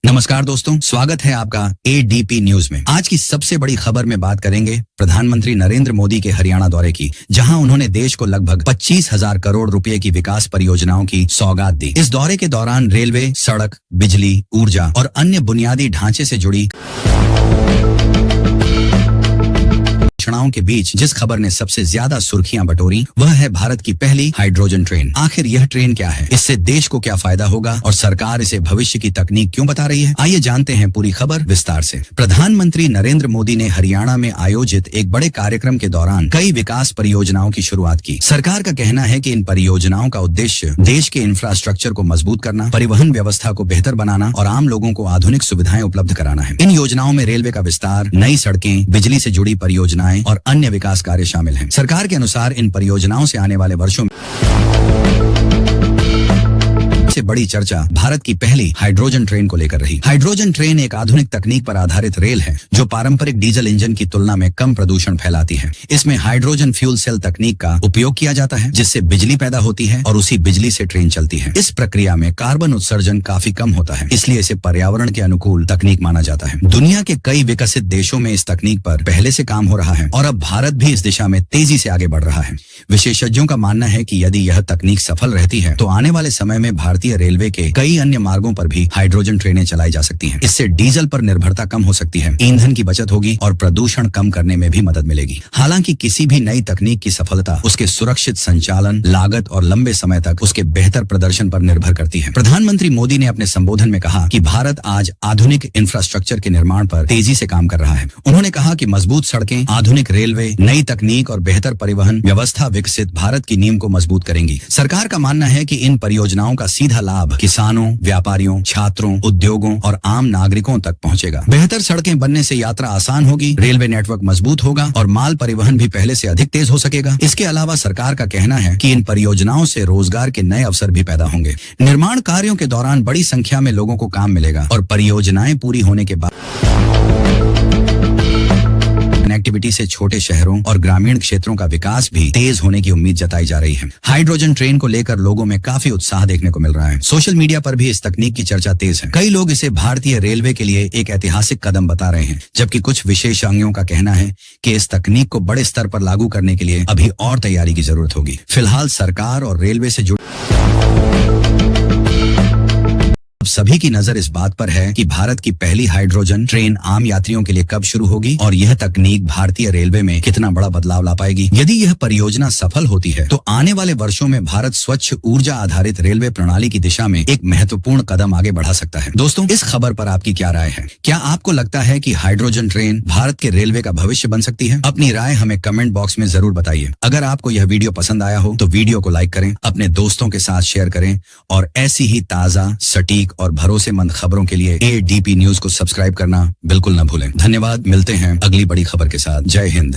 नमस्कार दोस्तों, स्वागत है आपका एडीपी न्यूज में। आज की सबसे बड़ी खबर में बात करेंगे प्रधानमंत्री नरेंद्र मोदी के हरियाणा दौरे की, जहां उन्होंने देश को लगभग 25,000 करोड़ रुपए की विकास परियोजनाओं की सौगात दी। इस दौरे के दौरान रेलवे, सड़क, बिजली, ऊर्जा और अन्य बुनियादी ढांचे से जुड़ी घोषणाओं के बीच जिस खबर ने सबसे ज्यादा सुर्खियां बटोरी वह है भारत की पहली हाइड्रोजन ट्रेन। आखिर यह ट्रेन क्या है, इससे देश को क्या फायदा होगा और सरकार इसे भविष्य की तकनीक क्यों बता रही है? आइए जानते हैं पूरी खबर विस्तार से। प्रधानमंत्री नरेंद्र मोदी ने हरियाणा में आयोजित एक बड़े कार्यक्रम के दौरान कई विकास परियोजनाओं की शुरुआत की। सरकार का कहना है कि इन परियोजनाओं का उद्देश्य देश के इंफ्रास्ट्रक्चर को मजबूत करना, परिवहन व्यवस्था को बेहतर बनाना और आम लोगों को आधुनिक सुविधाएं उपलब्ध कराना है। इन योजनाओं में रेलवे का विस्तार, नई सड़कें, बिजली से जुड़ी परियोजनाएं और अन्य विकास कार्य शामिल हैं। सरकार के अनुसार इन परियोजनाओं से आने वाले वर्षों में से बड़ी चर्चा भारत की पहली हाइड्रोजन ट्रेन को लेकर रही। हाइड्रोजन ट्रेन एक आधुनिक तकनीक पर आधारित रेल है जो पारंपरिक डीजल इंजन की तुलना में कम प्रदूषण फैलाती है। इसमें हाइड्रोजन फ्यूल सेल तकनीक का उपयोग किया जाता है, जिससे बिजली पैदा होती है और उसी बिजली से ट्रेन चलती है। इस प्रक्रिया में कार्बन उत्सर्जन काफी कम होता है, इसलिए इसे पर्यावरण के अनुकूल तकनीक माना जाता है। दुनिया के कई विकसित देशों में इस तकनीक पर पहले से काम हो रहा है और अब भारत भी इस दिशा में तेजी से आगे बढ़ रहा है। विशेषज्ञों का मानना है कि यदि यह तकनीक सफल रहती है तो आने वाले समय में भारतीय रेलवे के कई अन्य मार्गों पर भी हाइड्रोजन ट्रेनें चलाई जा सकती हैं। इससे डीजल पर निर्भरता कम हो सकती है, ईंधन की बचत होगी और प्रदूषण कम करने में भी मदद मिलेगी। हालांकि किसी भी नई तकनीक की सफलता उसके सुरक्षित संचालन, लागत और लंबे समय तक उसके बेहतर प्रदर्शन पर निर्भर करती है। प्रधानमंत्री मोदी ने अपने संबोधन में कहा कि भारत आज आधुनिक इंफ्रास्ट्रक्चर के निर्माण पर तेजी से काम कर रहा है। उन्होंने कहा कि मजबूत सड़कें, आधुनिक रेलवे, नई तकनीक और बेहतर परिवहन व्यवस्था विकसित भारत की नींव को मजबूत करेंगी। सरकार का मानना है कि इन परियोजनाओं का सीधा लाभ किसानों, व्यापारियों, छात्रों, उद्योगों और आम नागरिकों तक पहुंचेगा। बेहतर सड़कें बनने से यात्रा आसान होगी, रेलवे नेटवर्क मजबूत होगा और माल परिवहन भी पहले से अधिक तेज हो सकेगा। इसके अलावा सरकार का कहना है कि इन परियोजनाओं से रोजगार के नए अवसर भी पैदा होंगे। निर्माण कार्यों के दौरान बड़ी संख्या में लोगों को काम मिलेगा और परियोजनाएं पूरी होने के बाद कनेक्टिविटी से छोटे शहरों और ग्रामीण क्षेत्रों का विकास भी तेज होने की उम्मीद जताई जा रही है। हाइड्रोजन ट्रेन को लेकर लोगों में काफी उत्साह देखने को मिल रहा है। सोशल मीडिया पर भी इस तकनीक की चर्चा तेज है। कई लोग इसे भारतीय रेलवे के लिए एक ऐतिहासिक कदम बता रहे हैं, जबकि कुछ विशेषज्ञों का कहना है कि इस तकनीक को बड़े स्तर पर लागू करने के लिए अभी और तैयारी की जरूरत होगी। फिलहाल सरकार और रेलवे से जुड़ी सभी की नजर इस बात पर है कि भारत की पहली हाइड्रोजन ट्रेन आम यात्रियों के लिए कब शुरू होगी और यह तकनीक भारतीय रेलवे में कितना बड़ा बदलाव ला पाएगी। यदि यह परियोजना सफल होती है तो आने वाले वर्षों में भारत स्वच्छ ऊर्जा आधारित रेलवे प्रणाली की दिशा में एक महत्वपूर्ण कदम आगे बढ़ा सकता है। दोस्तों, इस खबर पर आपकी क्या राय है? क्या आपको लगता है कि हाइड्रोजन ट्रेन भारत के रेलवे का भविष्य बन सकती है? अपनी राय हमें कमेंट बॉक्स में जरूर बताइए। अगर आपको यह वीडियो पसंद आया हो तो वीडियो को लाइक करें, अपने दोस्तों के साथ शेयर करें और ऐसी ही ताजा, सटीक और भरोसेमंद खबरों के लिए एडीपी न्यूज को सब्सक्राइब करना बिल्कुल न भूलें। धन्यवाद। मिलते हैं अगली बड़ी खबर के साथ। जय हिंद।